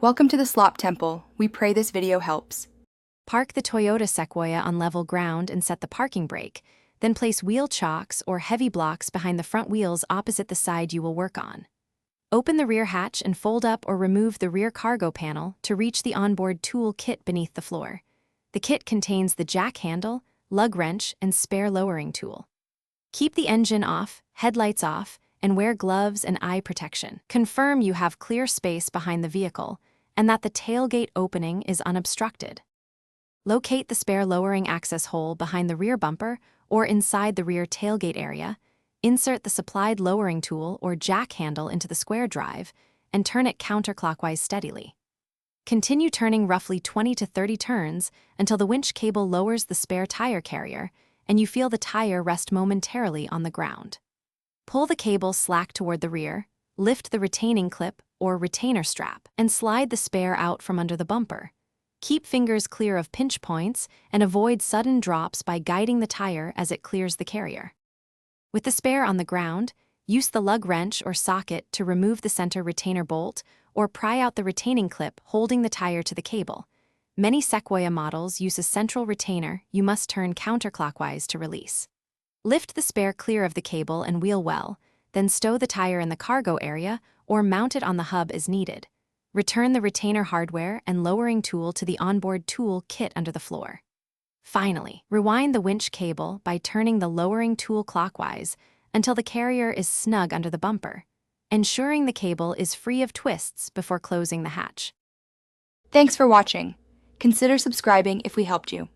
Welcome to the Slop Temple. We pray this video helps. Park the Toyota Sequoia on level ground and set the parking brake, then place wheel chocks or heavy blocks behind the front wheels opposite the side you will work on. Open the rear hatch and fold up or remove the rear cargo panel to reach the onboard tool kit beneath the floor. The kit contains the jack handle, lug wrench, and spare lowering tool. Keep the engine off, headlights off, and wear gloves and eye protection. Confirm you have clear space behind the vehicle and that the tailgate opening is unobstructed. Locate the spare lowering access hole behind the rear bumper or inside the rear tailgate area, insert the supplied lowering tool or jack handle into the square drive, and turn it counterclockwise steadily. Continue turning roughly 20 to 30 turns until the winch cable lowers the spare tire carrier and you feel the tire rest momentarily on the ground. Pull the cable slack toward the rear, lift the retaining clip or retainer strap, and slide the spare out from under the bumper. Keep fingers clear of pinch points and avoid sudden drops by guiding the tire as it clears the carrier. With the spare on the ground, use the lug wrench or socket to remove the center retainer bolt or pry out the retaining clip holding the tire to the cable. Many Sequoia models use a central retainer you must turn counterclockwise to release. Lift the spare clear of the cable and wheel well, then stow the tire in the cargo area or mount it on the hub as needed. Return the retainer hardware and lowering tool to the onboard tool kit under the floor. Finally, rewind the winch cable by turning the lowering tool clockwise until the carrier is snug under the bumper, ensuring the cable is free of twists before closing the hatch. Thanks for watching. Consider subscribing if we helped you.